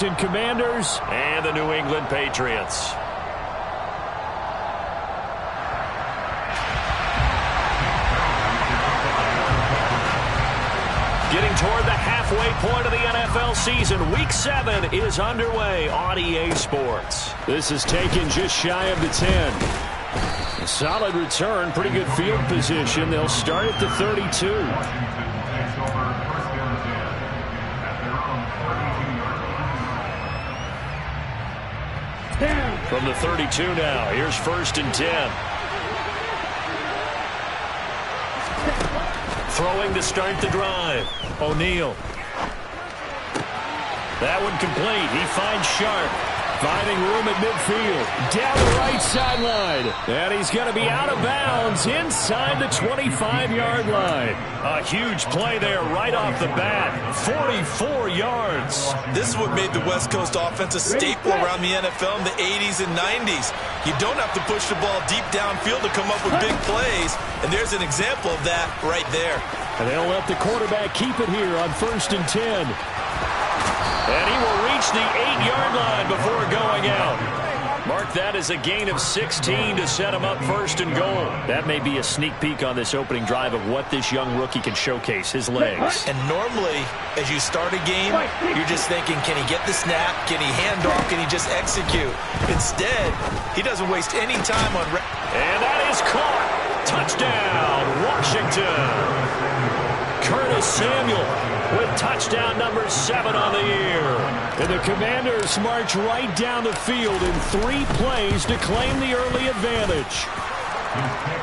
Commanders and the New England Patriots. Getting toward the halfway point of the NFL season, Week 7 is underway on EA Sports. This is taken just shy of the 10. A solid return, pretty good field position. They'll start at the 32. From the 32 now, here's 1st and 10. Throwing to start the drive. O'Neal. That one complete. He finds Sharp. Finding room at midfield. Down the right sideline. And he's going to be out of bounds inside the 25-yard line. A huge play there right off the bat. 44 yards. This is what made the West Coast offense a staple around the NFL in the 80s and 90s. You don't have to push the ball deep downfield to come up with big plays. And there's an example of that right there. And they'll let the quarterback keep it here on 1st and 10. And he will reach the 8-yard line before going out. Mark that as a gain of 16 to set him up 1st and goal. That may be a sneak peek on this opening drive of what this young rookie can showcase, his legs. And normally, as you start a game, you're just thinking, can he get the snap? Can he hand off? Can he just execute? Instead, he doesn't waste any time on... And that is caught. Touchdown, Washington. Curtis Samuel with touchdown number 7 on the year. And the Commanders march right down the field in 3 plays to claim the early advantage.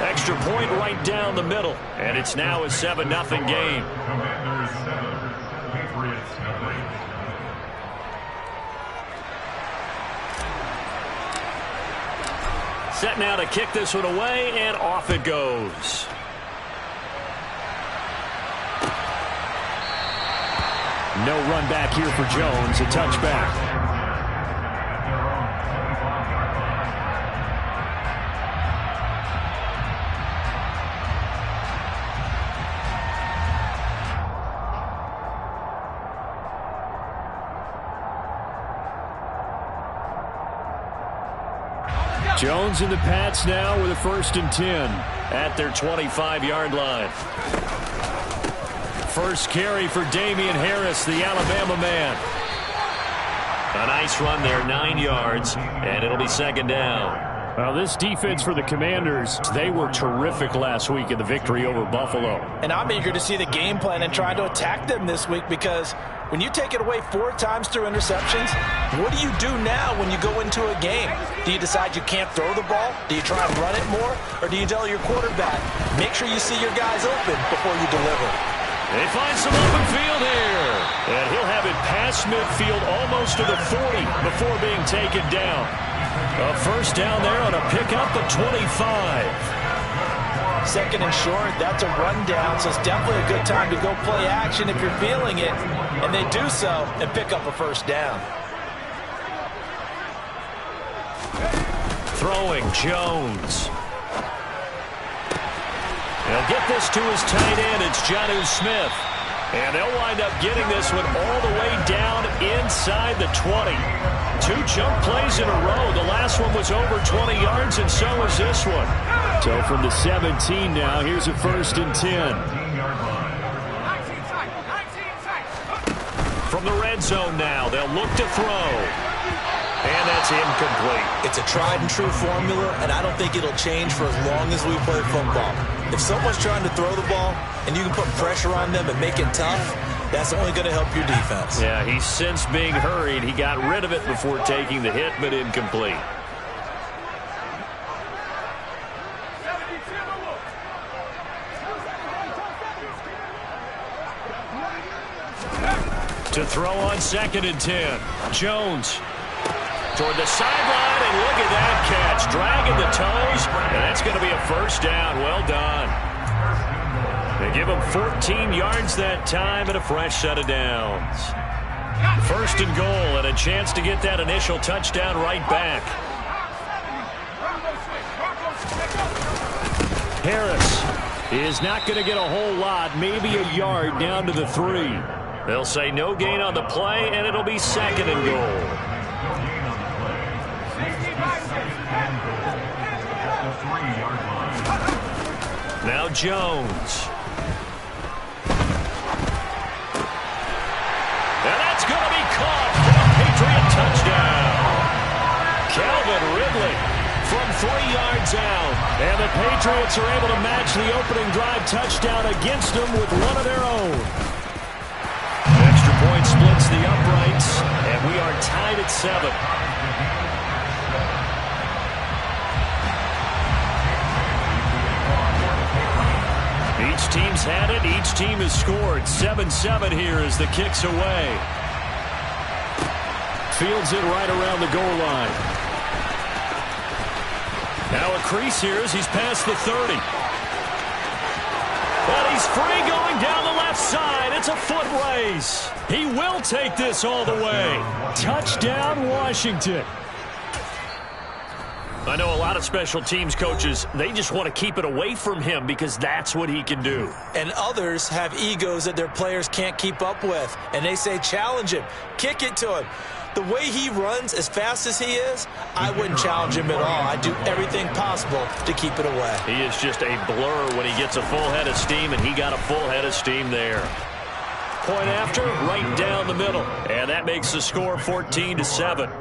Extra point right down the middle. And it's now a 7-0 game. Set now to kick this one away, and off it goes. No run back here for Jones. A touchback. Jones and the Pats now with a 1st and 10 at their 25-yard line. First carry for Damian Harris, the Alabama man. A nice run there, 9 yards, and it'll be 2nd down. Well, this defense for the Commanders, they were terrific last week in the victory over Buffalo. And I'm eager to see the game plan and try to attack them this week, because when you take it away 4 times through interceptions, what do you do now when you go into a game? Do you decide you can't throw the ball? Do you try and run it more? Or do you tell your quarterback, make sure you see your guys open before you deliver? They find some open field here. And he'll have it past midfield almost to the 40 before being taken down. A 1st down there on a pickup of 25. 2nd and short, that's a rundown, so it's definitely a good time to go play action if you're feeling it. And they do so and pick up a 1st down. Throwing, Jones. They'll get this to his tight end. It's Jonnu Smith. And they'll wind up getting this one all the way down inside the 20. 2 jump plays in a row. The last one was over 20 yards, and so was this one. So from the 17 now, here's a 1st and 10. From the red zone now, they'll look to throw. And that's incomplete. It's a tried-and-true formula, and I don't think it'll change for as long as we play football. If someone's trying to throw the ball and you can put pressure on them and make it tough, that's only going to help your defense. Yeah, he's since being hurried. He got rid of it before taking the hit, but incomplete. To throw on 2nd and 10. Jones. Toward the sideline, and look at that catch. Dragging the toes, and that's going to be a 1st down. Well done. They give him 14 yards that time and a fresh set of downs. 1st and goal, and a chance to get that initial touchdown right back. Harris is not going to get a whole lot, maybe a yard down to the 3. They'll say no gain on the play, and it'll be second and goal. Now Jones. And that's going to be caught for a Patriot touchdown. Calvin Ridley from 3 yards out. And the Patriots are able to match the opening drive touchdown against them with one of their own. Extra point splits the uprights, and we are tied at 7. Each team's had it. Each team has scored. 7-7 here as the kick's away. Fields it right around the goal line. Now a crease here as he's past the 30. But he's free going down the left side. It's a foot race. He will take this all the way. Touchdown, Washington. I know a lot of special teams coaches, they just want to keep it away from him because that's what he can do. And others have egos that their players can't keep up with. And they say, challenge him, kick it to him. The way he runs as fast as he is, I wouldn't challenge him at all. I'd do everything possible to keep it away. He is just a blur when he gets a full head of steam, and he got a full head of steam there. Point after, right down the middle. And that makes the score 14-7.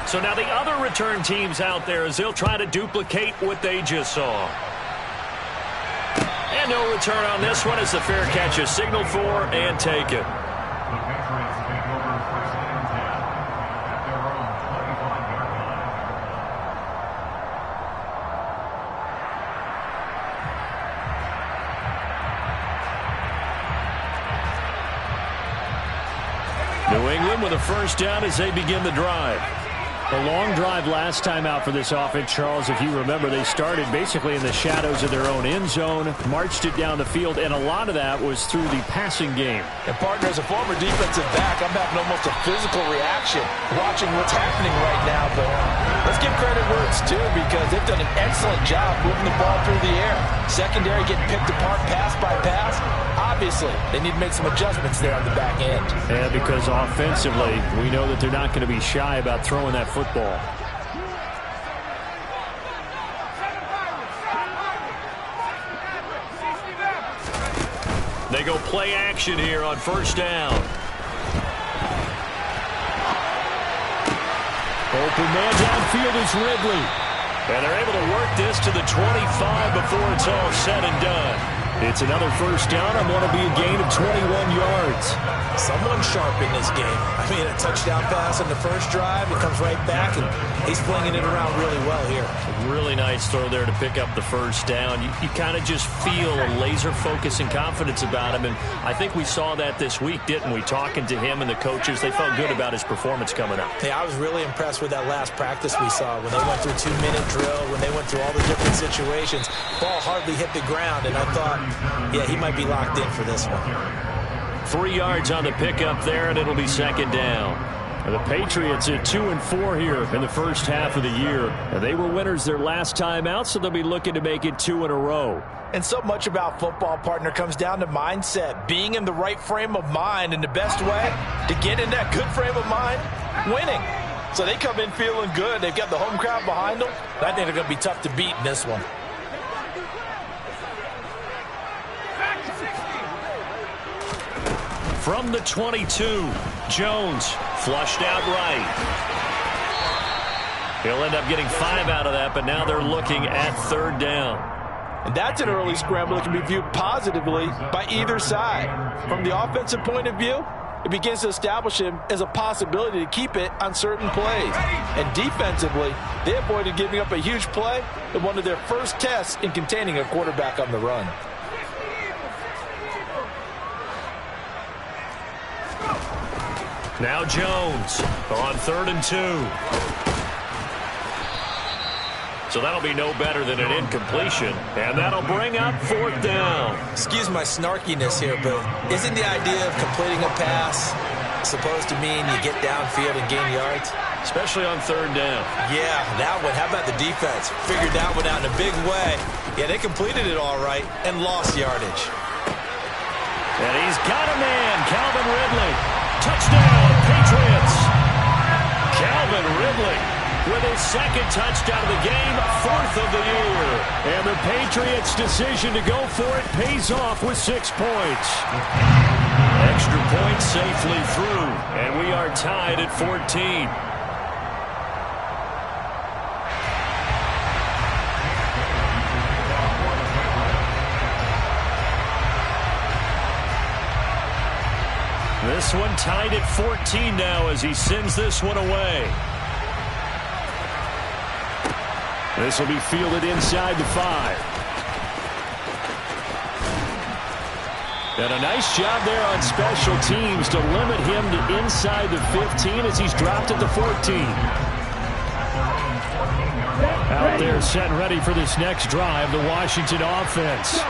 So now the other return teams out there as they'll try to duplicate what they just saw. And no return on this one as the fair catch is signaled for and taken. New England with a first down as they begin the drive. A long drive last time out for this offense, Charles. If you remember, they started basically in the shadows of their own end zone, marched it down the field, and a lot of that was through the passing game. And, partner, as a former defensive back, I'm having almost a physical reaction watching what's happening right now. But let's give credit where it's due because they've done an excellent job moving the ball through the air. Secondary getting picked apart pass by pass. Obviously, they need to make some adjustments there on the back end. Yeah, because offensively, we know that they're not going to be shy about throwing that football. They go play action here on first down. Open man downfield is Ridley. And they're able to work this to the 25 before it's all said and done. It's another first down on what will be a gain of 21 yards. Someone sharp in this game. I mean, a touchdown pass on the first drive. It comes right back, and he's flinging it around really well here. A really nice throw there to pick up the first down. You kind of just feel a laser focus and confidence about him, and I think we saw that this week, didn't we? Talking to him and the coaches, they felt good about his performance coming up. Yeah, I was really impressed with that last practice we saw when they went through 2-minute drill, when they went through all the different situations. Ball hardly hit the ground, and I thought, yeah, he might be locked in for this one. 3 yards on the pickup there, and it'll be second down. And the Patriots at 2-4 here in the first half of the year. And they were winners their last time out, so they'll be looking to make it 2 in a row. And so much about football, partner, comes down to mindset. Being in the right frame of mind, and the best way to get in that good frame of mind, winning. So they come in feeling good. They've got the home crowd behind them. I think they're going to be tough to beat in this one. From the 22, Jones flushed out right. He'll end up getting 5 out of that, but now they're looking at third down. And that's an early scramble that can be viewed positively by either side. From the offensive point of view, it begins to establish him as a possibility to keep it on certain plays. And defensively, they avoided giving up a huge play in one of their first tests in containing a quarterback on the run. Now Jones on 3rd and 2. So that'll be no better than an incompletion. And that'll bring up 4th down. Excuse my snarkiness here, but isn't the idea of completing a pass supposed to mean you get downfield and gain yards? especially on third down. Yeah, that one. How about the defense? Figured that one out in a big way. Yeah, they completed it all right and lost yardage. And he's got a man, Calvin Ridley. Touchdown, Patriots. Calvin Ridley with his second touchdown of the game, 4th of the year. And the Patriots' decision to go for it pays off with 6 points. Extra point safely through, and we are tied at 14. This one tied at 14 now as he sends this one away. This will be fielded inside the 5. And a nice job there on special teams to limit him to inside the 15 as he's dropped at the 14. Out there set and ready for this next drive, the Washington offense.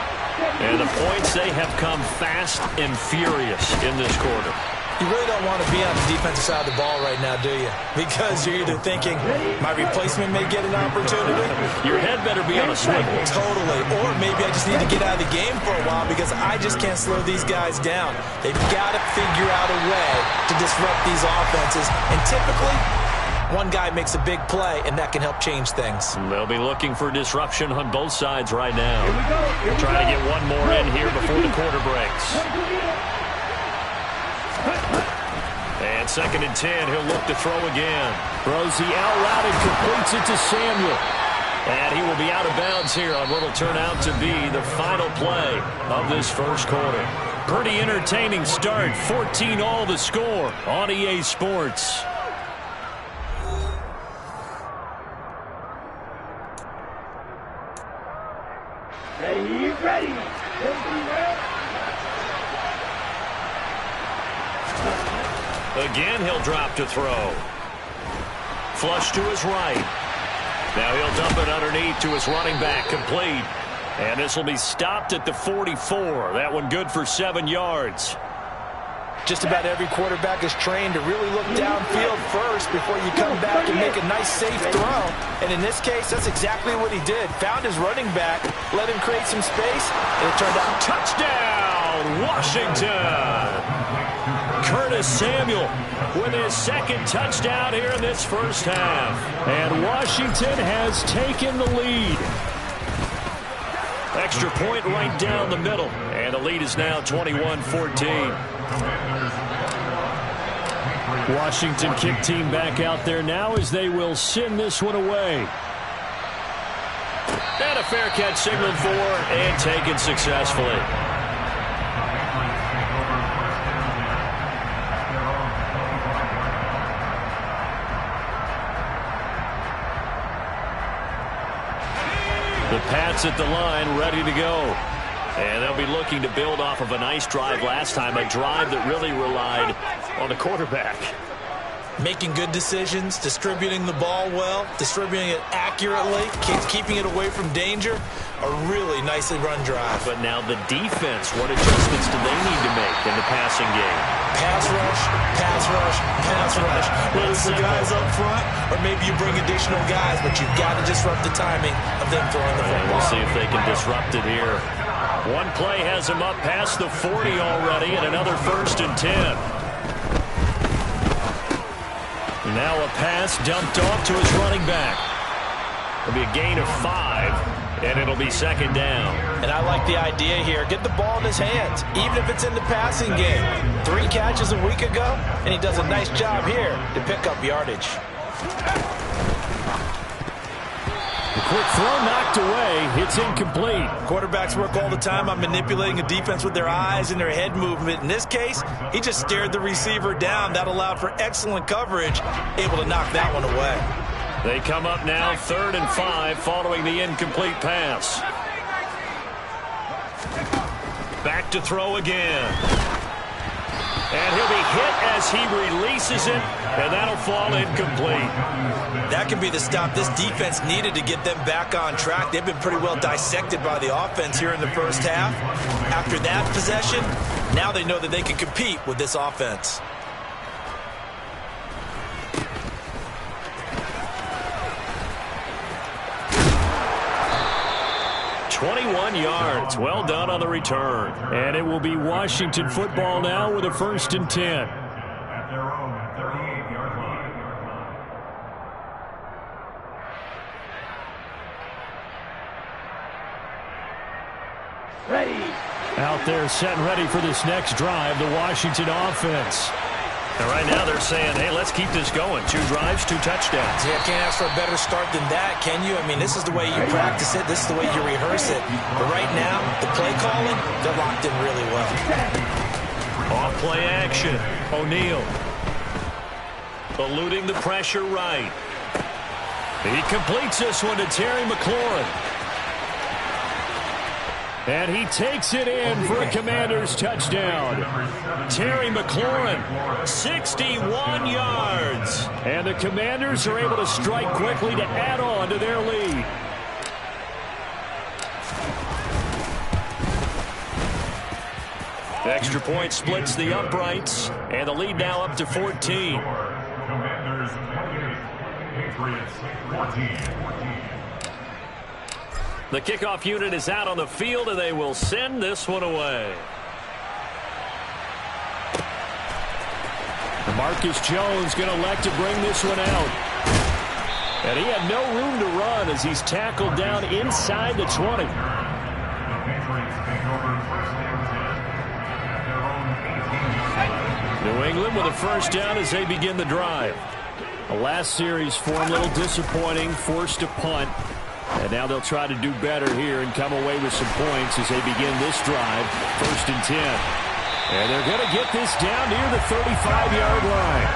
And the points, they have come fast and furious in this quarter. You really don't want to be on the defensive side of the ball right now, do you? Because you're either thinking, my replacement may get an opportunity. Your head better be on a swivel. Totally. Or maybe I just need to get out of the game for a while because I just can't slow these guys down. They've got to figure out a way to disrupt these offenses. And typically, one guy makes a big play, and that can help change things. They'll be looking for disruption on both sides right now. Trying to get one more in here before the quarter breaks. And 2nd and 10, he'll look to throw again. Throws the out route and completes it to Samuel. And he will be out of bounds here on what will turn out to be the final play of this first quarter. Pretty entertaining start. 14-all the score on EA Sports. Ready. Again, he'll drop to throw. Flush to his right. Now he'll dump it underneath to his running back, complete. And this will be stopped at the 44. That one good for 7 yards. Just about every quarterback is trained to really look downfield first before you come back and make a nice, safe throw. And in this case, that's exactly what he did. Found his running back, let him create some space, and it turned out touchdown, Washington. Curtis Samuel with his 2nd touchdown here in this first half. And Washington has taken the lead. Extra point right down the middle. And the lead is now 21-14. Washington kick team back out there now as they will send this one away. And a fair catch signaled for and taken successfully. The Pats at the line, ready to go. And they'll be looking to build off of a nice drive last time, a drive that really relied on the quarterback. Making good decisions, distributing the ball well, distributing it accurately, keeping it away from danger. A really nicely run drive. But now the defense, what adjustments do they need to make in the passing game? Pass rush, pass rush, pass rush. Whether it's the guys up front or maybe you bring additional guys, but you've got to disrupt the timing of them throwing the football. We'll see if they can disrupt it here. One play has him up past the 40 already, and another 1st and 10. Now a pass dumped off to his running back. It'll be a gain of 5, and it'll be 2nd down. And I like the idea here. Get the ball in his hands, even if it's in the passing game. 3 catches a week ago, and he does a nice job here to pick up yardage. The quick throw knocked away. It's incomplete. Quarterbacks work all the time on manipulating a defense with their eyes and their head movement. In this case, he just stared the receiver down. That allowed for excellent coverage, able to knock that one away. They come up now 3rd and 5 following the incomplete pass. Back to throw again. And he'll be hit as he releases it, and that'll fall incomplete. That can be the stop this defense needed to get them back on track. They've been pretty well dissected by the offense here in the first half. After that possession, now they know that they can compete with this offense. 21 yards. Well done on the return. And it will be Washington football now with a 1st and 10. At their own 38-yard line. Ready. Out there set and ready for this next drive, the Washington offense. And right now they're saying, hey, let's keep this going. 2 drives, 2 touchdowns. Yeah, can't ask for a better start than that, can you? I mean, this is the way you practice it. This is the way you rehearse it. But right now, the play calling, they're locked in really well. Off play action. O'Neal. Eluding the pressure right. He completes this one to Terry McLaurin. And he takes it in for a Commanders touchdown. Terry McLaurin, 61 yards. And the Commanders are able to strike quickly to add on to their lead. Extra point splits the uprights. And the lead now up to 14. Commanders 28, Patriots 14. The kickoff unit is out on the field, and they will send this one away. Marcus Jones going to elect to bring this one out. And he had no room to run as he's tackled down inside the 20. New England with a 1st down as they begin the drive. The last series for him, a little disappointing, forced to punt. And now they'll try to do better here and come away with some points as they begin this drive. 1st and 10. And they're going to get this down near the 35-yard line.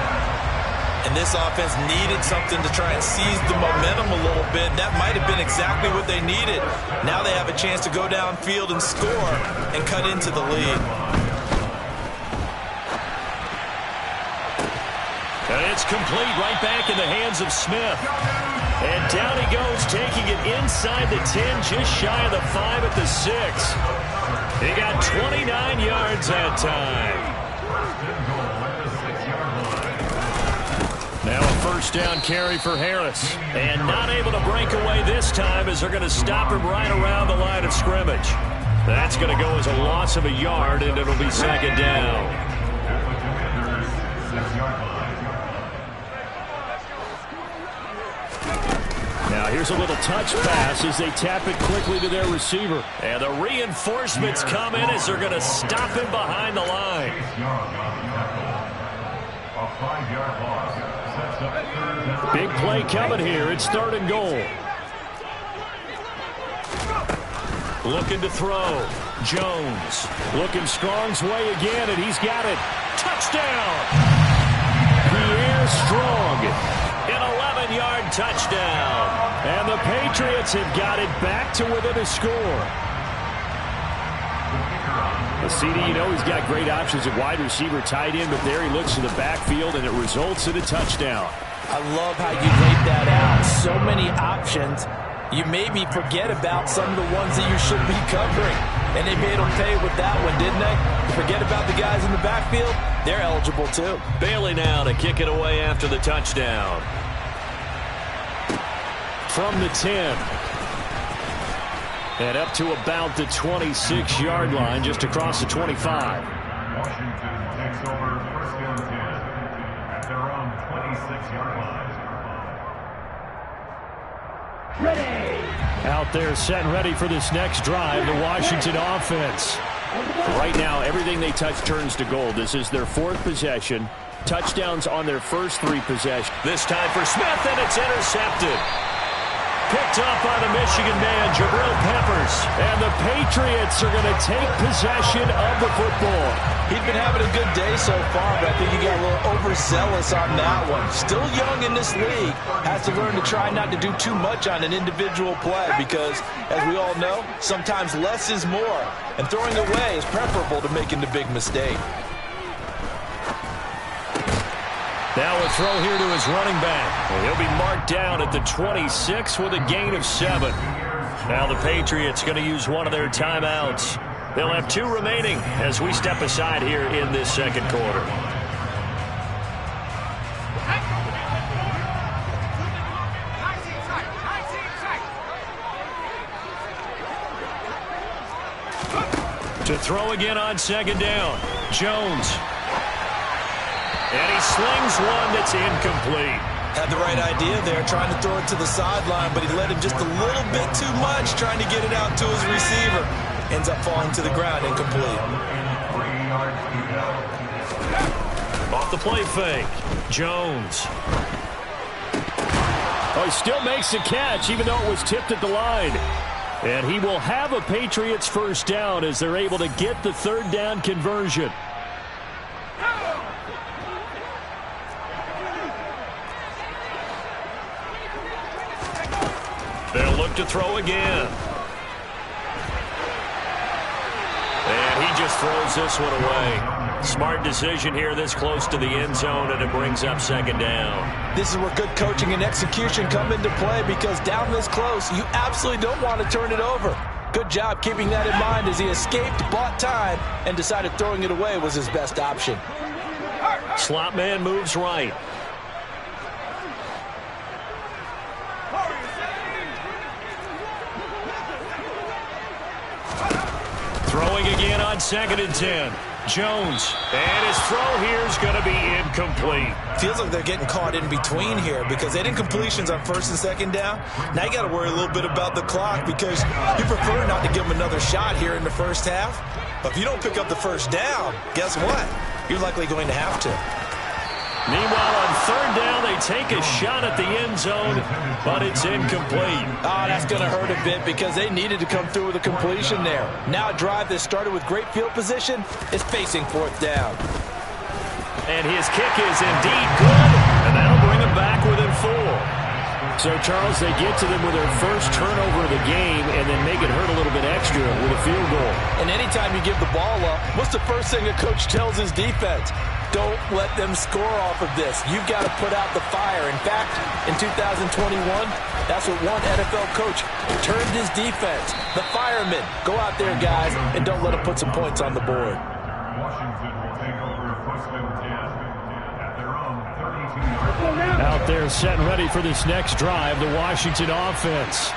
And this offense needed something to try and seize the momentum a little bit. That might have been exactly what they needed. Now they have a chance to go downfield and score and cut into the lead. And it's complete right back in the hands of Smith. And down he goes, taking it inside the 10, just shy of the 5 at the 6. He got 29 yards that time. Now a 1st down carry for Harris. And not able to break away this time as they're going to stop him right around the line of scrimmage. That's going to go as a loss of a yard, and it'll be 2nd down. Now here's a little touch pass as they tap it quickly to their receiver. And the reinforcements come in as they're going to stop him behind the line. Big play coming here. It's 3rd and goal. Looking to throw. Jones looking Strong's way again, and he's got it. Touchdown! Pierre Strong. An 11-yard touchdown. And the Patriots have got it back to within a score. The CD, you know, he's got great options at wide receiver, tight end, but there he looks to the backfield, and it results in a touchdown. I love how you laid that out. So many options. You maybe forget about some of the ones that you should be covering. And they made them pay with that one, didn't they? Forget about the guys in the backfield. They're eligible, too. Bailey now to kick it away after the touchdown. From the 10. And up to about the 26-yard line, just across the 25. Washington takes over 1st and 10 at their own 26-yard line. Ready. Out there set and ready for this next drive, the Washington offense. Right now, everything they touch turns to gold. This is their 4th possession. Touchdowns on their first 3 possessions. This time for Smith, and it's intercepted. Picked up by the Michigan man, Jabril Peppers. And the Patriots are going to take possession of the football. He's been having a good day so far, but I think he got a little overzealous on that one. Still young in this league. Has to learn to try not to do too much on an individual play because, as we all know, sometimes less is more. And throwing away is preferable to making the big mistake. Now a throw here to his running back. And he'll be marked down at the 26 with a gain of 7. Now the Patriots going to use one of their timeouts. They'll have 2 remaining as we step aside here in this 2nd quarter. To throw again on second down. Jones. And he slings one that's incomplete. Had the right idea there, trying to throw it to the sideline, but he let him just a little bit too much, trying to get it out to his receiver. Ends up falling to the ground, incomplete. Off the play fake. Jones. Oh, he still makes the catch, even though it was tipped at the line. And he will have a Patriots first down as they're able to get the third down conversion. They'll look to throw again. And he just throws this one away. Smart decision here this close to the end zone, and it brings up second down. This is where good coaching and execution come into play, because down this close, you absolutely don't want to turn it over. Good job keeping that in mind as he escaped, bought time, and decided throwing it away was his best option. Slot man moves right. Throwing again on 2nd and 10. Jones. And his throw here is going to be incomplete. Feels like they're getting caught in between here because they didn't completions on 1st and 2nd down. Now you got to worry a little bit about the clock because you prefer not to give them another shot here in the first half. But if you don't pick up the first down, guess what? You're likely going to have to. Meanwhile, on 3rd down, they take a shot at the end zone, but it's incomplete. Oh, that's going to hurt a bit because they needed to come through with a completion there. Now a drive that started with great field position is facing 4th down. And his kick is indeed good, and that'll bring him back within 4. So, Charles, they get to them with their first turnover of the game and then make it hurt a little bit extra with a field goal. And anytime you give the ball up, what's the first thing a coach tells his defense? Don't let them score off of this. You've got to put out the fire. In fact, in 2021, that's what one NFL coach termed his defense. The firemen. Go out there, guys, and don't let them put some points on the board. Washington will take over 1st and 10 at their own 32-yard line. Out there set and ready for this next drive, the Washington offense.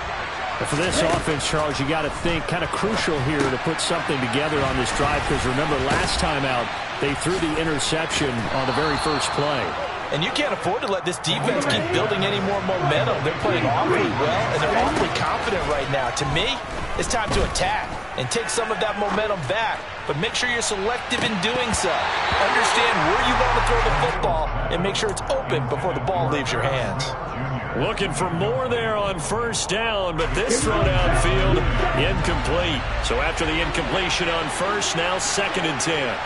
But for this offense, Charles, you got to think kind of crucial here to put something together on this drive because remember last time out, they threw the interception on the very first play. And you can't afford to let this defense keep building any more momentum. They're playing awfully well, and they're awfully confident right now. To me, it's time to attack and take some of that momentum back. But make sure you're selective in doing so. Understand where you want to throw the football and make sure it's open before the ball leaves your hands. Looking for more there on 1st down, but this throw downfield, incomplete. So after the incompletion on 1st, now 2nd and 10.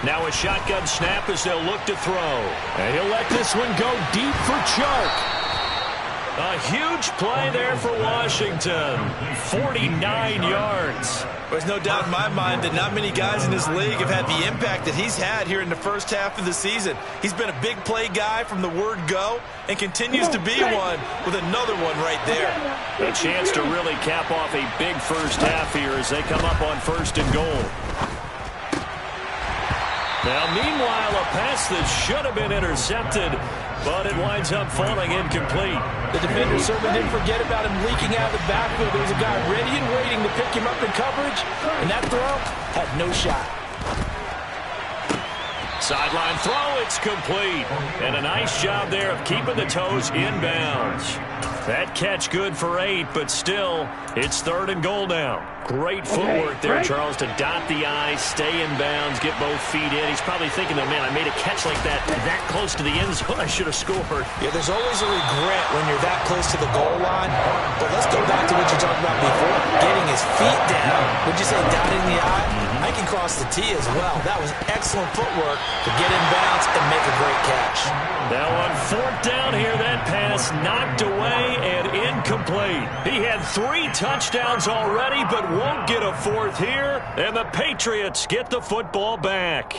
Now a shotgun snap as they'll look to throw. And he'll let this one go deep for Chark. A huge play there for Washington. 49 yards. There's no doubt in my mind that not many guys in this league have had the impact that he's had here in the first half of the season. He's been a big play guy from the word go and continues to be one with another one right there. A chance to really cap off a big first half here as they come up on 1st and goal. Now, meanwhile, a pass that should have been intercepted, but it winds up falling incomplete. The defender certainly didn't forget about him leaking out of the backfield. There was a guy ready and waiting to pick him up in coverage, and that throw had no shot. Sideline throw, it's complete. And a nice job there of keeping the toes inbounds. That catch good for 8, but still, it's 3rd and goal now. Great footwork there, Charles, to dot the I, stay in bounds, get both feet in. He's probably thinking, man, I made a catch like that close to the end zone. I should have scored. Yeah, there's always a regret when you're that close to the goal line. But let's go back to what you talked about before. Getting his feet down. Would you say dotting the I? I can cross the T as well. That was excellent footwork to get in bounds and make a great catch. Now on 4th down here, that pass knocked away and incomplete. He had 3 touchdowns already, but won't get a 4th here, and the Patriots get the football back.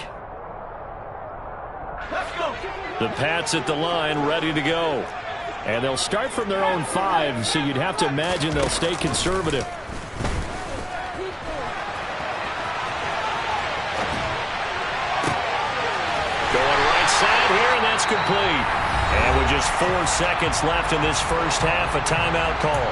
Let's go. The Pats at the line, ready to go. And they'll start from their own 5, so you'd have to imagine they'll stay conservative. Going right side here, and that's complete. And with just 4 seconds left in this first half, a timeout call.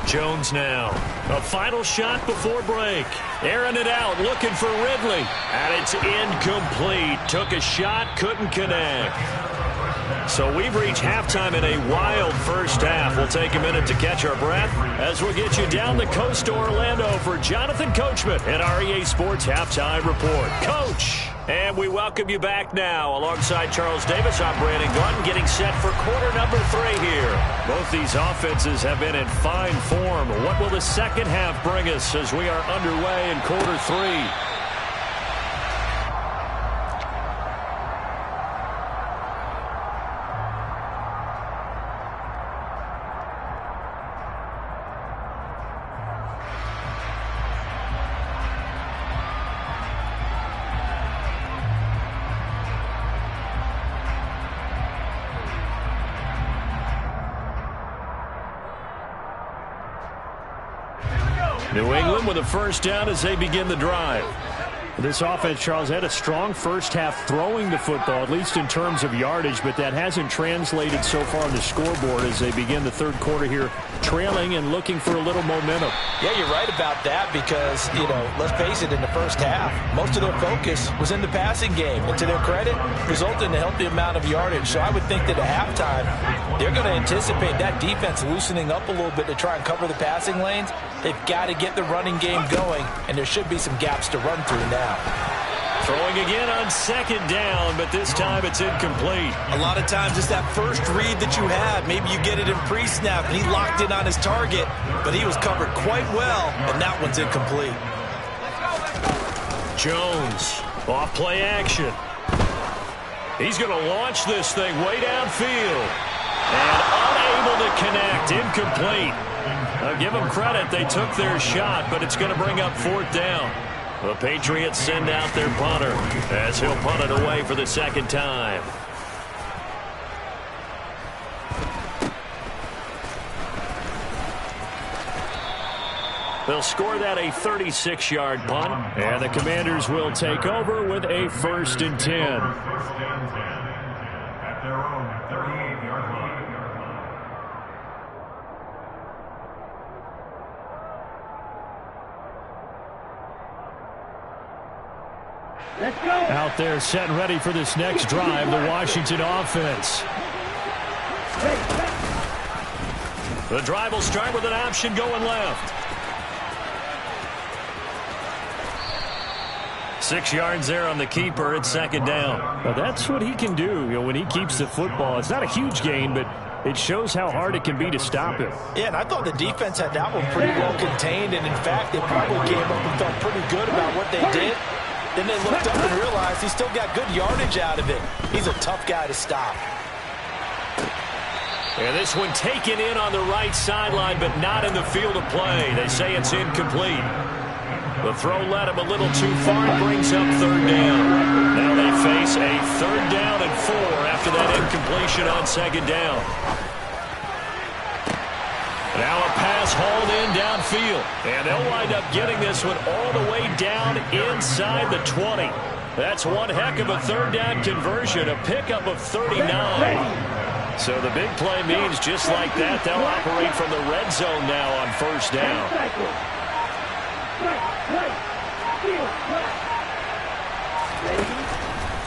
Jones now. A final shot before break. Airing it out, looking for Ridley. And it's incomplete. Took a shot, couldn't connect. So we've reached halftime in a wild first half. We'll take a minute to catch our breath as we'll get you down the coast to Orlando for Jonathan Coachman and our EA Sports Halftime Report. Coach! And we welcome you back now. Alongside Charles Davis, I'm Brandon Gordon, getting set for quarter number 3 here. Both these offenses have been in fine form. What will the second half bring us as we are underway in quarter 3? New England with a first down as they begin the drive. This offense, Charles, had a strong first half throwing the football, at least in terms of yardage, but that hasn't translated so far on the scoreboard as they begin the third quarter here, trailing and looking for a little momentum. Yeah, you're right about that because, let's face it, in the first half, most of their focus was in the passing game. And to their credit, resulted in a healthy amount of yardage. So I would think that at halftime, they're going to anticipate that defense loosening up a little bit to try and cover the passing lanes. They've got to get the running game going, and there should be some gaps to run through now. Throwing again on second down, but this time it's incomplete. A lot of times it's that first read that you have. Maybe you get it in pre-snap, and he locked in on his target, but he was covered quite well, and that one's incomplete. Jones, off play action. He's going to launch this thing way downfield. And unable to connect, incomplete. Give them credit, they took their shot, but it's going to bring up fourth down. The Patriots send out their punter as he'll punt it away for the second time. They'll score that a 36-yard punt, and the Commanders will take over with a 1st and 10. At their own 38-yard line. Out there set and ready for this next drive, the Washington offense. The drive will start with an option going left. 6 yards there on the keeper. It's second down. Well, that's what he can do, when he keeps the football. It's not a huge gain, but it shows how hard it can be to stop it. Yeah, and I thought the defense had that one pretty well contained, and in fact, they probably came up and felt pretty good about what they did. Then they looked up and realized he still got good yardage out of it. He's a tough guy to stop. And this one taken in on the right sideline, but not in the field of play. They say it's incomplete. The throw led him a little too far and brings up third down. Now they face a 3rd down and 4 after that incompletion on second down. Now a pass hauled in downfield. And they'll wind up getting this one all the way down inside the 20. That's one heck of a 3rd down conversion, a pickup of 39. So the big play means just like that, they'll operate from the red zone now on 1st down.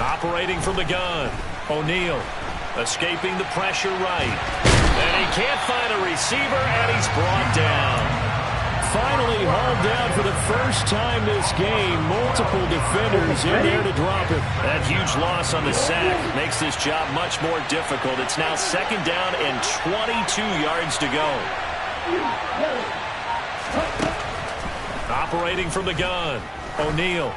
Operating from the gun, O'Neal escaping the pressure right. And he can't find a receiver, and he's brought down. Finally hauled down for the first time this game. Multiple defenders in there to drop him. That huge loss on the sack makes this job much more difficult. It's now second down and 22 yards to go. Operating from the gun, O'Neal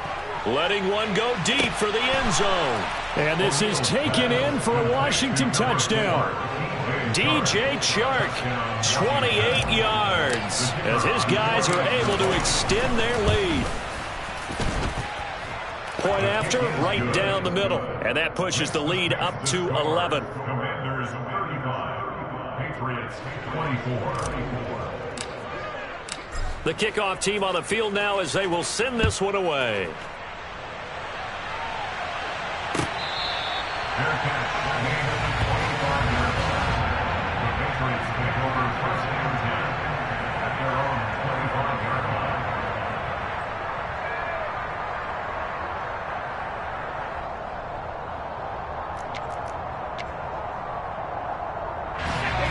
letting one go deep for the end zone. And this is taken in for a Washington touchdown. DJ Chark, 28 yards, as his guys are able to extend their lead. Point after, right down the middle, and that pushes the lead up to 11. Commanders 35, Patriots 24. The kickoff team on the field now as they will send this one away. Their catch, gain of 25 yards. The Patriots take over 1st and 10 at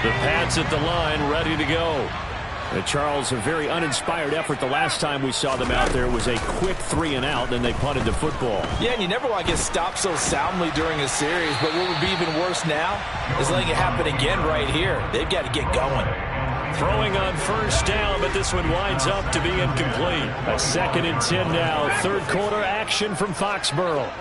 The Pats at the line, ready to go. Charles, a very uninspired effort the last time we saw them out there was a quick 3-and-out, then they punted the football. Yeah, and you never want to get stopped so soundly during a series, but what would be even worse now is letting it happen again right here. They've got to get going. Throwing on first down, but this one winds up to be incomplete. A 2nd and 10 now. Third quarter action from Foxborough.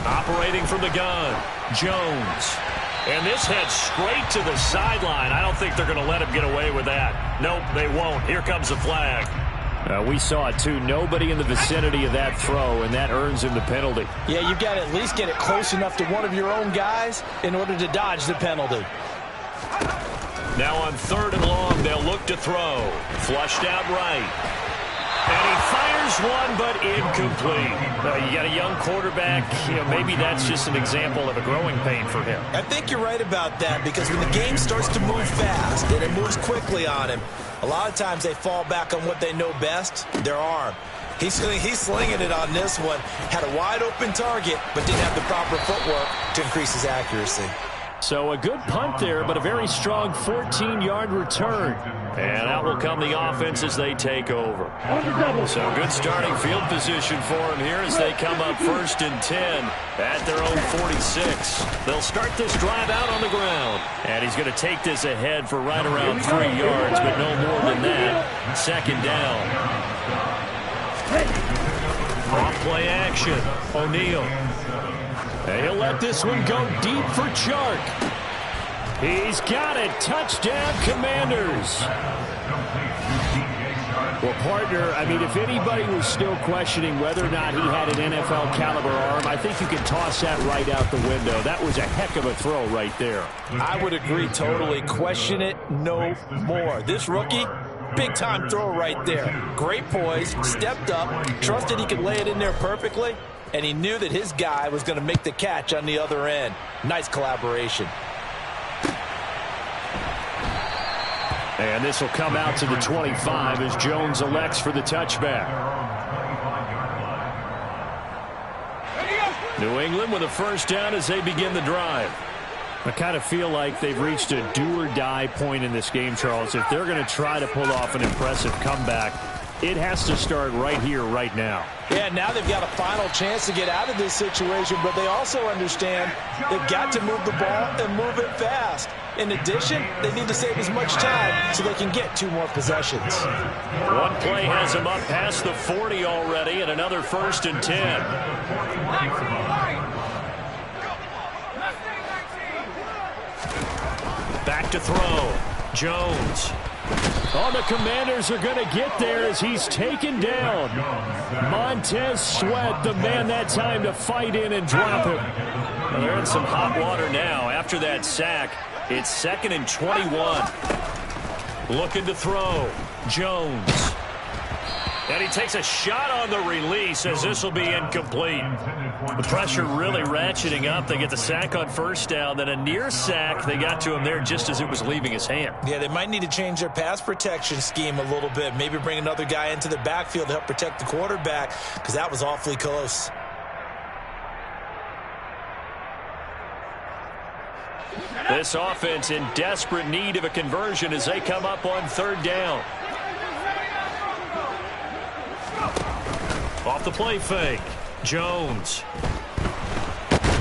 Operating from the gun, Jones. And this heads straight to the sideline. I don't think they're going to let him get away with that. Nope, they won't. Here comes the flag. We saw it, too. Nobody in the vicinity of that throw, and that earns him the penalty. Yeah, you've got to at least get it close enough to one of your own guys in order to dodge the penalty. Now on 3rd and long, they'll look to throw. Flushed out right. And he fires one, but incomplete. You got a young quarterback. Maybe that's just an example of a growing pain for him. I think you're right about that, because when the game starts to move fast and it moves quickly on him, a lot of times they fall back on what they know best, their arm. He's slinging it on this one. Had a wide-open target, but didn't have the proper footwork to increase his accuracy. So a good punt there, but a very strong 14-yard return. And out will come the offense as they take over. So good starting field position for them here as they come up 1st and 10 at their own 46. They'll start this drive out on the ground. And he's going to take this ahead for right around 3 yards, but no more than that. 2nd down. Off-play action. O'Neal. He'll let this one go deep for Chark. He's got it. Touchdown, Commanders. Well, partner, I mean, if anybody was still questioning whether or not he had an NFL caliber arm, I think you can toss that right out the window. That was a heck of a throw right there. I would agree totally. Question it no more. This rookie, big-time throw right there. Great poise, stepped up, trusted he could lay it in there perfectly, and he knew that his guy was going to make the catch on the other end. Nice collaboration. And this will come out to the 25 as Jones elects for the touchback. New England with a 1st down as they begin the drive. I kind of feel like they've reached a do-or-die point in this game, Charles. If they're going to try to pull off an impressive comeback, it has to start right here, right now. Yeah, now they've got a final chance to get out of this situation, but they also understand they've got to move the ball and move it fast. In addition, they need to save as much time so they can get 2 more possessions. One play has them up past the 40 already, and another 1st and 10. Back to throw. Jones. Oh, the Commanders are going to get there as he's taken down. Montez Sweat, the man that time to fight in and drop him. Well, they're in some hot water now. After that sack, it's 2nd and 21. Looking to throw. Jones. And he takes a shot on the release as this will be incomplete. The pressure really ratcheting up. They get the sack on 1st down. Then a near sack. They got to him there just as it was leaving his hand. Yeah, they might need to change their pass protection scheme a little bit. Maybe bring another guy into the backfield to help protect the quarterback, because that was awfully close. This offense in desperate need of a conversion as they come up on 3rd down. Off the play fake. Jones.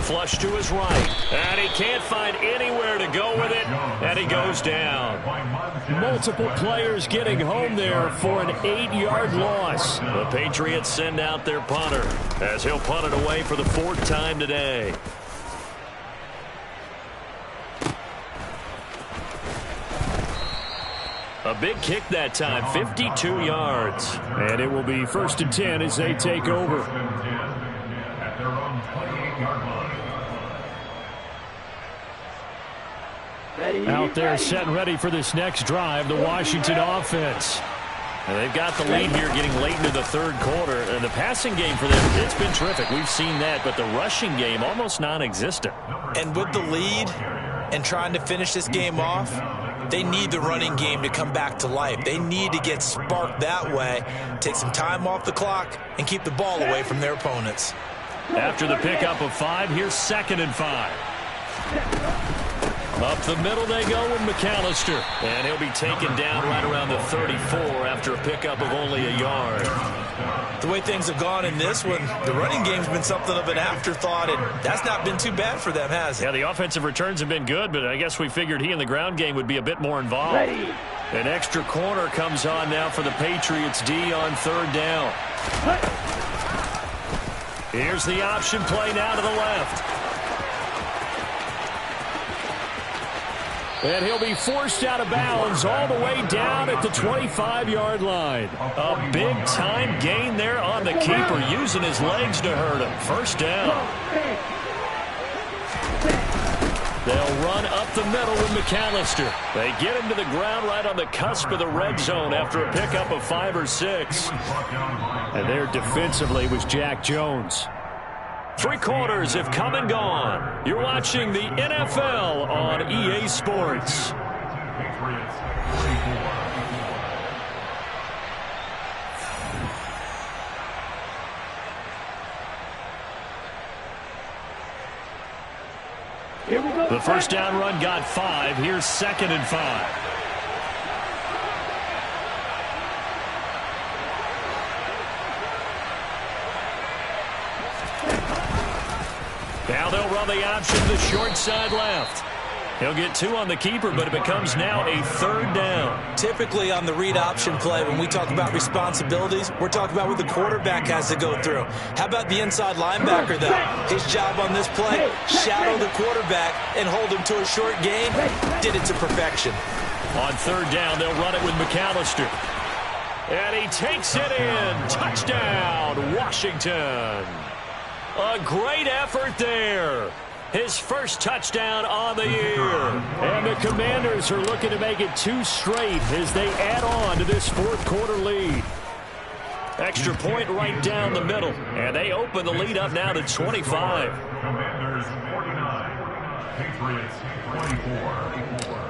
Flush to his right. And he can't find anywhere to go with it. And he goes down. Multiple players getting home there for an 8-yard loss. The Patriots send out their punter as he'll punt it away for the 4th time today. A big kick that time, 52 yards. And it will be 1st and 10 as they take over. Out there set and ready for this next drive, the Washington offense. And they've got the lead here getting late into the 3rd quarter. And the passing game for them, it's been terrific. We've seen that, but the rushing game almost non-existent. And with the lead and trying to finish this game off, they need the running game to come back to life. They need to get sparked that way, take some time off the clock, and keep the ball away from their opponents. After the pickup of 5, here's 2nd and 5. Up the middle they go with McAllister. And he'll be taken down right around the 34 after a pickup of only a yard. The way things have gone in this one, the running game's been something of an afterthought, and that's not been too bad for them, has it? Yeah, the offensive returns have been good, but I guess we figured he in the ground game would be a bit more involved. An extra corner comes on now for the Patriots D on 3rd down. Here's the option play now to the left. And he'll be forced out of bounds all the way down at the 25-yard line. A big-time gain there on the keeper, using his legs to hurt him. 1st down. They'll run up the middle with McAllister. They get him to the ground right on the cusp of the red zone after a pickup of 5 or 6. And there defensively was Jack Jones. 3 quarters have come and gone. You're watching the NFL on EA Sports. The 1st down run got 5. Here's 2nd and 5. Now they'll run the option to the short side left. He'll get 2 on the keeper, but it becomes now a 3rd down. Typically on the read option play, when we talk about responsibilities, we're talking about what the quarterback has to go through. How about the inside linebacker, though? His job on this play, shadow the quarterback and hold him to a short gain. Did it to perfection. On 3rd down, they'll run it with McAllister. And he takes it in. Touchdown, Washington. A great effort there. His first touchdown on the year. And the Commanders are looking to make it 2 straight as they add on to this 4th quarter lead. Extra point right down the middle. And they open the lead up now to 25. Commanders 49, Patriots 24.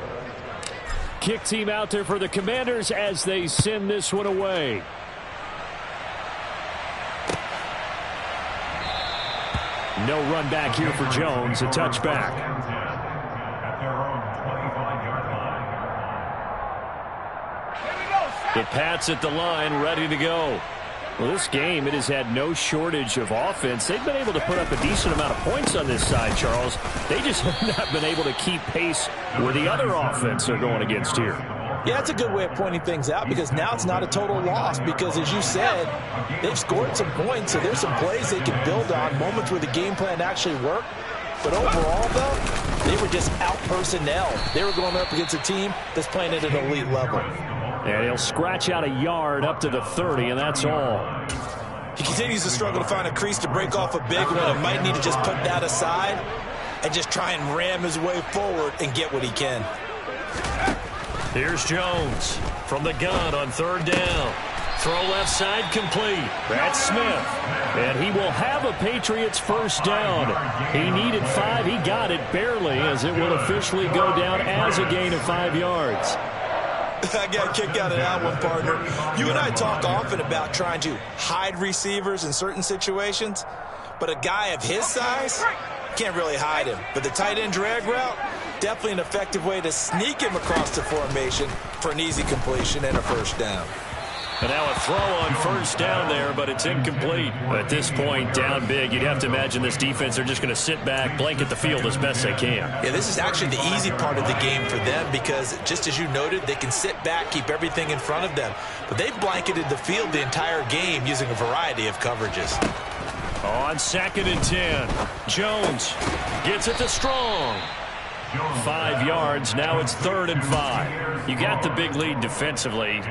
Kick team out there for the Commanders as they send this one away. No run back here for Jones. A touchback. At their own 25-yard line. The Pats at the line, ready to go. Well, this game, it has had no shortage of offense. They've been able to put up a decent amount of points on this side, Charles. They just have not been able to keep pace with the other offense they're going against here. Yeah, it's a good way of pointing things out because now it's not a total loss because, as you said, they've scored some points, so there's some plays they can build on, moments where the game plan actually worked. But overall, though, they were just out-personnel. They were going up against a team that's playing at an elite level. And he'll scratch out a yard up to the 30, and that's all. He continues to struggle to find a crease to break off a big one and might need to just put that aside and just try and ram his way forward and get what he can. Here's Jones from the gun on 3rd down. Throw left side complete. That's Smith. And he will have a Patriots 1st down. He needed 5. He got it barely as it will officially go down as a gain of 5 yards. I got a kick out of that one, partner. You and I talk often about trying to hide receivers in certain situations, but a guy of his size can't really hide him. But the tight end drag route, definitely an effective way to sneak him across the formation for an easy completion and a 1st down. And now a throw on 1st down there, but it's incomplete. At this point, down big, you'd have to imagine this defense are just going to sit back, blanket the field as best they can. Yeah, this is actually the easy part of the game for them because, just as you noted, they can sit back, keep everything in front of them. But they've blanketed the field the entire game using a variety of coverages. On 2nd and 10, Jones gets it to Strong. 5 yards, now it's 3rd and 5. You got the big lead defensively,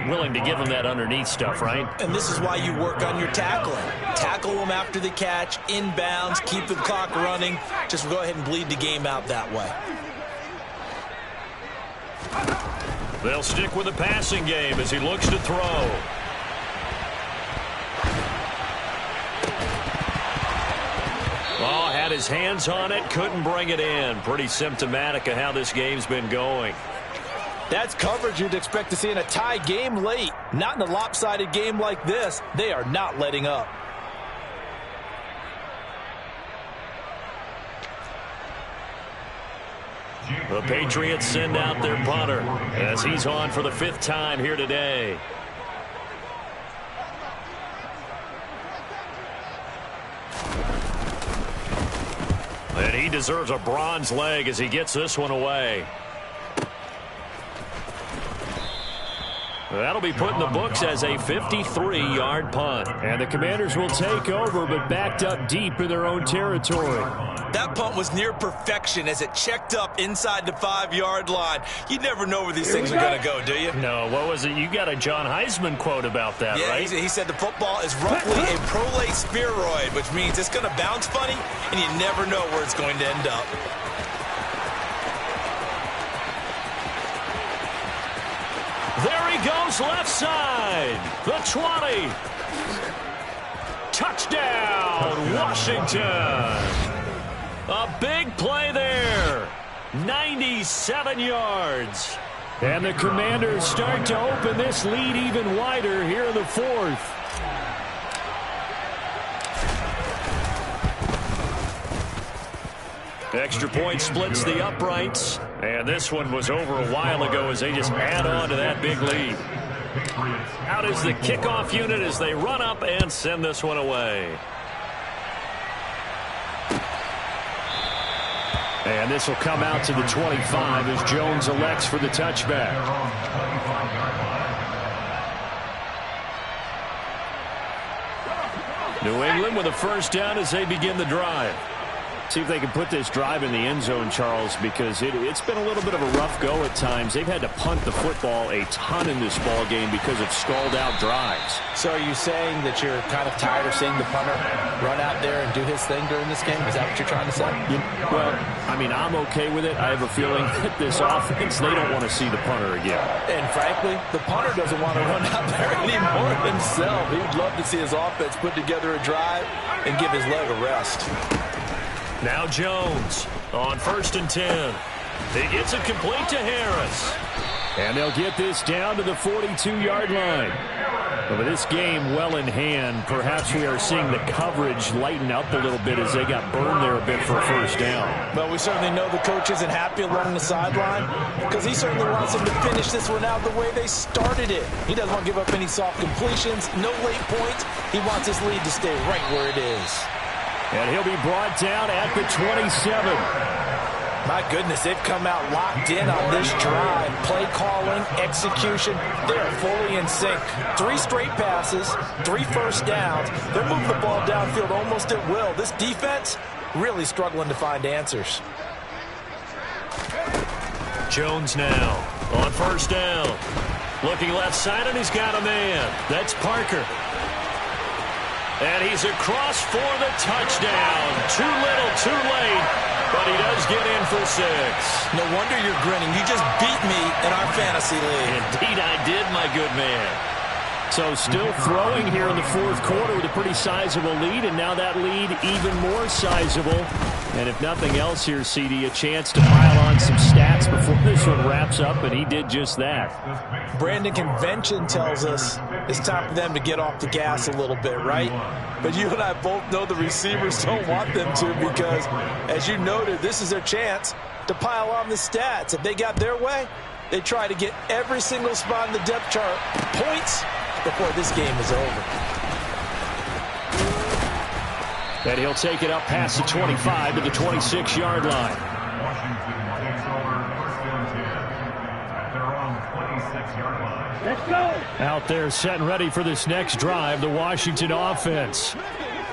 willing to give them that underneath stuff, right? And this is why you work on your tackling. Tackle them after the catch, inbounds, keep the clock running. Just go ahead and bleed the game out that way. They'll stick with the passing game as he looks to throw. Oh, had his hands on it, couldn't bring it in. Pretty symptomatic of how this game's been going. That's coverage you'd expect to see in a tie game late. Not in a lopsided game like this. They are not letting up. The Patriots send out their punter as he's on for the 5th time here today. And he deserves a bronze leg as he gets this one away. That'll be put in the books as a 53-yard punt. And the Commanders will take over, but backed up deep in their own territory. That punt was near perfection as it checked up inside the 5-yard line. You never know where these things are going to go, do you? No, what was it? You got a John Heisman quote about that, yeah, right? He said the football is roughly a prolate spheroid, which means it's going to bounce funny, and you never know where it's going to end up. There he goes, left side. The 20. Touchdown, Washington. A big play there. 97 yards. And the Commanders start to open this lead even wider here in the 4th. Extra point splits the uprights. And this one was over a while ago as they just add on to that big lead. Out is the kickoff unit as they run up and send this one away. And this will come out to the 25 as Jones elects for the touchback. New England with a first down as they begin the drive. See if they can put this drive in the end zone, Charles, because it's been a little bit of a rough go at times. They've had to punt the football a ton in this ball game because of stalled-out drives. So are you saying that you're kind of tired of seeing the punter run out there and do his thing during this game? Is that what you're trying to say? Well, I mean, I'm okay with it. I have a feeling that this offense, they don't want to see the punter again. And frankly, the punter doesn't want to run out there anymore himself. He'd love to see his offense put together a drive and give his leg a rest. Now Jones on 1st and 10. He gets it complete to Harris. And they'll get this down to the 42-yard line. But with this game well in hand, perhaps we are seeing the coverage lighten up a little bit as they got burned there a bit for a first down. But we certainly know the coach isn't happy along the sideline because he certainly wants them to finish this one out the way they started it. He doesn't want to give up any soft completions, no late points. He wants his lead to stay right where it is. And he'll be brought down at the 27. My goodness, they've come out locked in on this drive. Play calling, execution, they're fully in sync. 3 straight passes, 3 first downs. They're moving the ball downfield almost at will. This defense really struggling to find answers. Jones now on 1st down. Looking left side, and he's got a man. That's Parker. And he's across for the touchdown. Too little, too late, but he does get in for 6. No wonder you're grinning. You just beat me in our fantasy league. Indeed I did, my good man. So still throwing here in the 4th quarter with a pretty sizable lead, and now that lead even more sizable. And if nothing else here, CD, a chance to pile on some stats before this one wraps up, and he did just that. Brandon, convention tells us it's time for them to get off the gas a little bit, right? But you and I both know the receivers don't want them to because, as you noted, this is their chance to pile on the stats. If they got their way, they try to get every single spot in the depth chart points before this game is over. And he'll take it up past the 25 to the 26-yard line. Washington takes over 1st and 10 at their own 26-yard line. Let's go. Out there setting ready for this next drive, the Washington offense.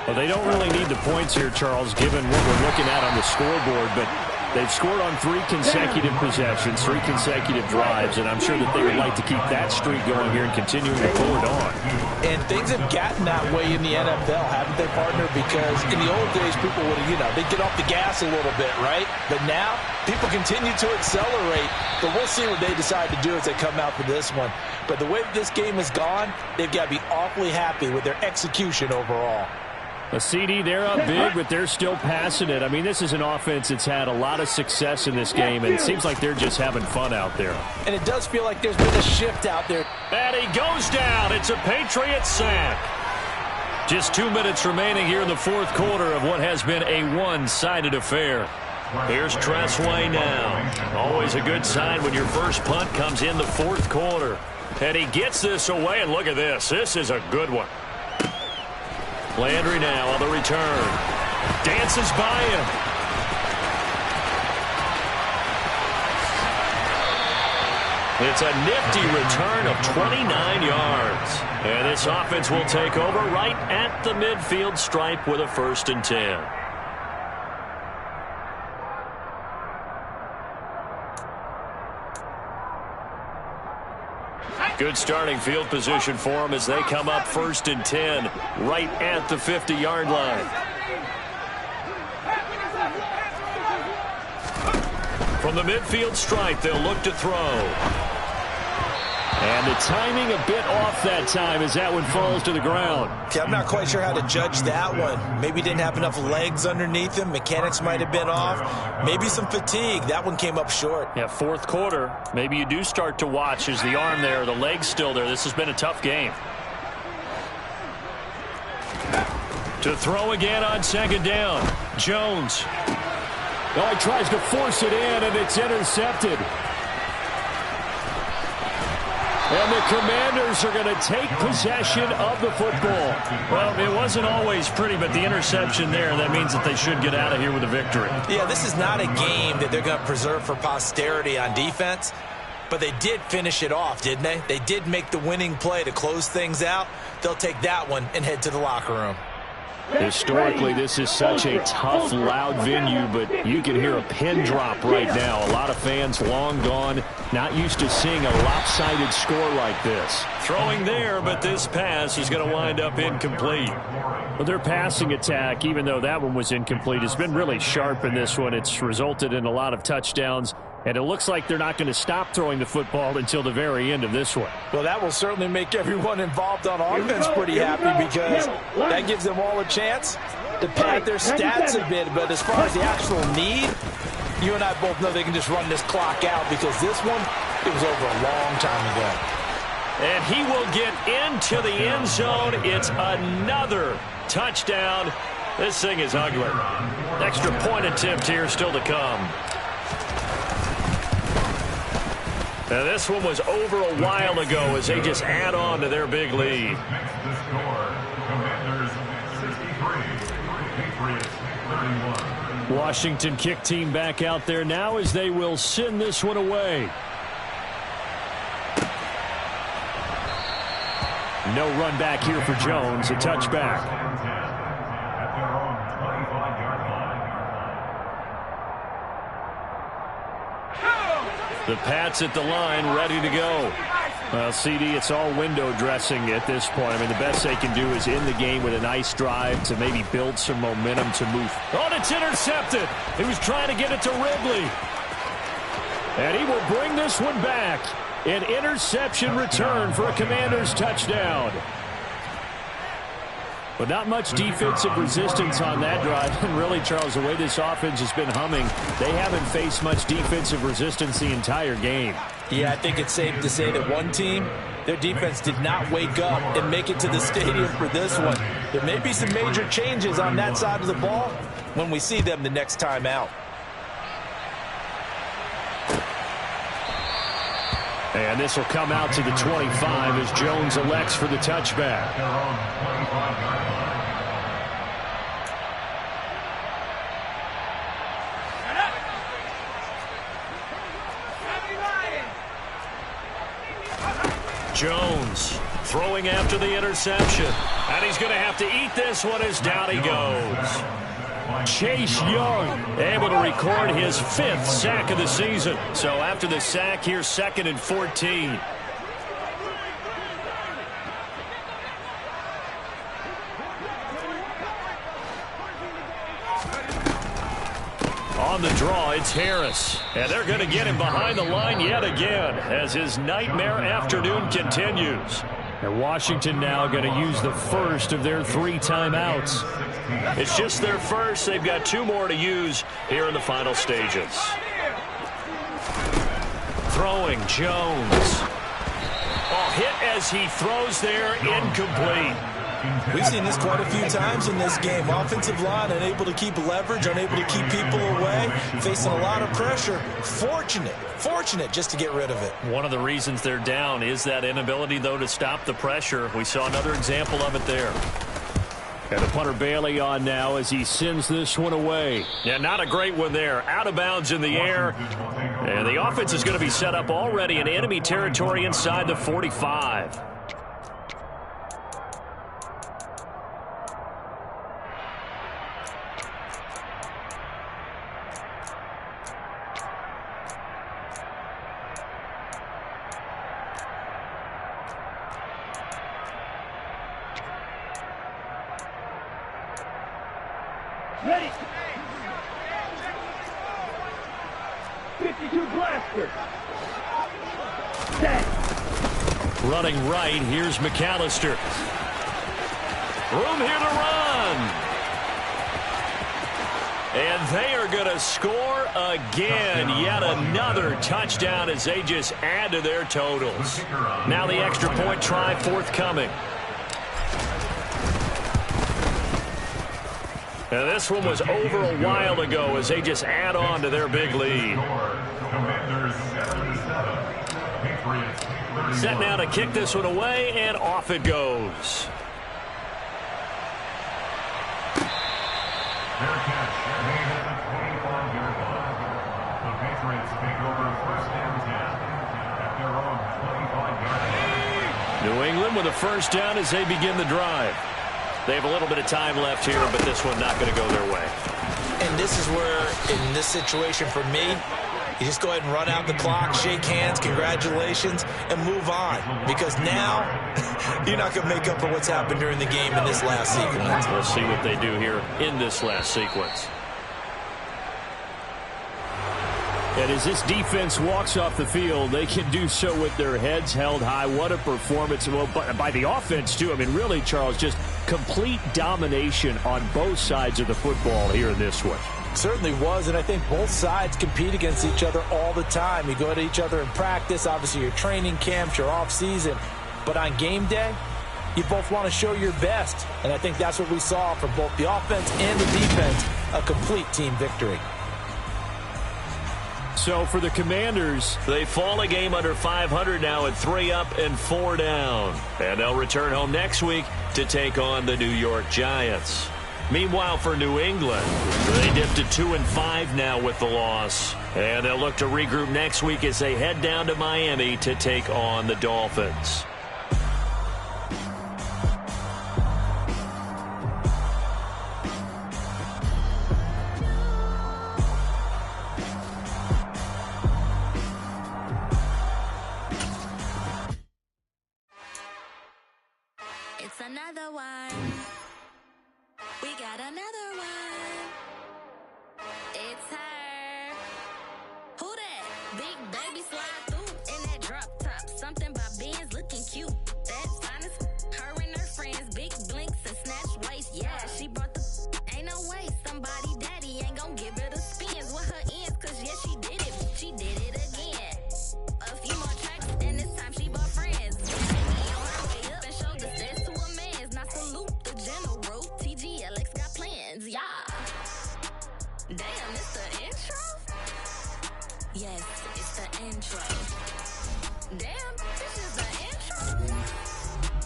Well, they don't really need the points here, Charles, given what we're looking at on the scoreboard, but they've scored on 3 consecutive possessions, 3 consecutive drives, and I'm sure that they would like to keep that streak going here and continuing to pull it on. And things have gotten that way in the NFL, haven't they, partner? Because in the old days, people would, they'd get off the gas a little bit, right? But now, people continue to accelerate. But we'll see what they decide to do as they come out for this one. But the way that this game has gone, they've got to be awfully happy with their execution overall. A CD, they're up big, but they're still passing it. I mean, this is an offense that's had a lot of success in this game, and it seems like they're just having fun out there. And it does feel like there's been a shift out there. And he goes down. It's a Patriots sack. Just 2 minutes remaining here in the 4th quarter of what has been a one-sided affair. Here's Tressway now. Always a good sign when your first punt comes in the fourth quarter. And he gets this away, and look at this. This is a good one. Landry now on the return. Dances by him. It's a nifty return of 29 yards. And this offense will take over right at the midfield stripe with a 1st and 10. Good starting field position for them as they come up 1st and 10 right at the 50-yard line. From the midfield stripe, they'll look to throw. And the timing a bit off that time as that one falls to the ground. Okay, I'm not quite sure how to judge that one. Maybe didn't have enough legs underneath him. Mechanics might have been off. Maybe some fatigue. That one came up short. Yeah, fourth quarter. Maybe you do start to watch. Is the arm there, the leg's still there? This has been a tough game. To throw again on 2nd down. Jones. Oh, he tries to force it in, and it's intercepted. And the Commanders are going to take possession of the football. Well, it wasn't always pretty, but the interception there, that means that they should get out of here with a victory. Yeah, this is not a game that they're going to preserve for posterity on defense, but they did finish it off, didn't they? They did make the winning play to close things out. They'll take that one and head to the locker room. Historically, this is such a tough, loud venue, but you can hear a pin drop right now. A lot of fans long gone, not used to seeing a lopsided score like this. Throwing there, but this pass is going to wind up incomplete. Well, their passing attack, even though that one was incomplete, has been really sharp in this one. It's resulted in a lot of touchdowns. And it looks like they're not going to stop throwing the football until the very end of this one. Well, that will certainly make everyone involved on offense pretty happy because that gives them all a chance to pad their stats a bit. But as far as the actual need, you and I both know they can just run this clock out because this one, it was over a long time ago. And he will get into the end zone. It's another touchdown. This thing is ugly. Extra point attempt here still to come. Now, this one was over a while ago as they just add on to their big lead. Next to score, Commanders 63, Patriots 31. Washington kick team back out there now as they will send this one away. No run back here for Jones, a touchback. The Pats at the line, ready to go. Well, CD, it's all window dressing at this point. I mean, the best they can do is end the game with a nice drive to maybe build some momentum to move. Oh, and it's intercepted. He was trying to get it to Ridley. And he will bring this one back. An interception return for a Commanders touchdown. But not much defensive resistance on that drive. And really, Charles, the way this offense has been humming, they haven't faced much defensive resistance the entire game. Yeah, I think it's safe to say that one team, their defense did not wake up and make it to the stadium for this one. There may be some major changes on that side of the ball when we see them the next time out. And this will come out to the 25 as Jones elects for the touchback. Jones throwing after the interception. And he's going to have to eat this one as down he goes. Chase Young able to record his 5th sack of the season. So after the sack, here's 2nd and 14. On the draw, it's Harris. And they're going to get him behind the line yet again as his nightmare afternoon continues. And Washington now going to use the first of their 3 timeouts. It's just their first. They've got 2 more to use here in the final stages. Throwing, Jones. Oh, hit as he throws there, incomplete. We've seen this quite a few times in this game. Offensive line unable to keep leverage, unable to keep people away, facing a lot of pressure. Fortunate just to get rid of it. One of the reasons they're down is that inability, though, to stop the pressure. We saw another example of it there. And the punter Bailey on now as he sends this one away. Yeah, not a great one there. Out of bounds in the air. And the offense is going to be set up already in enemy territory inside the 45. Ready. 52 blaster. Set. Running right, here's McAllister. Room here to run. And they are going to score again. Yet another touchdown as they just add to their totals. Now the extra point try forthcoming. And this one was over a while ago as they just add on to their big lead. Set now to kick this one away, and off it goes. Their catch made at the 25-yard line. The Patriots take over first and 10 at their own 25-yard line. New England with a first down as they begin the drive. They have a little bit of time left here, but this one not going to go their way. And this is where, in this situation for me, you just go ahead and run out the clock, shake hands, congratulations, and move on. Because now, you're not going to make up for what's happened during the game in this last sequence. We'll see what they do here in this last sequence. And as this defense walks off the field, they can do so with their heads held high. What a performance. Well, by the offense, too. I mean, really, Charles, just complete domination on both sides of the football here in this one. Certainly was, and I think both sides compete against each other all the time. You go at each other in practice, obviously your training camps, your off-season. But on game day, you both want to show your best. And I think that's what we saw from both the offense and the defense, a complete team victory. So for the Commanders, they fall a game under 500 now at 3 up and 4 down. And they'll return home next week to take on the New York Giants. Meanwhile, for New England, they dipped to 2-5 now with the loss. And they'll look to regroup next week as they head down to Miami to take on the Dolphins. It's another one. We got another one. It's her. Who that? Big baby slide through in that drop top. Something by Benz looking cute. That's honest. Her and her friends, big blinks and snatch waist. Yeah, she brought the. Ain't no way somebody daddy ain't gonna give her the spins with her ends. Cause yeah, she did it. She did it again. A few more tracks and this time she bought friends. On her way up and showed the stairs to a man's. Now salute the general. TGLX got plans, yeah. Damn, it's the intro? Yes, it's the intro. Damn, this is the intro?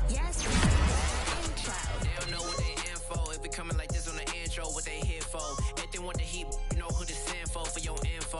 Yes, it's the intro. They don't know what they in for. If it coming like this on the intro, what they here for. If they want the heat, you know who to send for your info.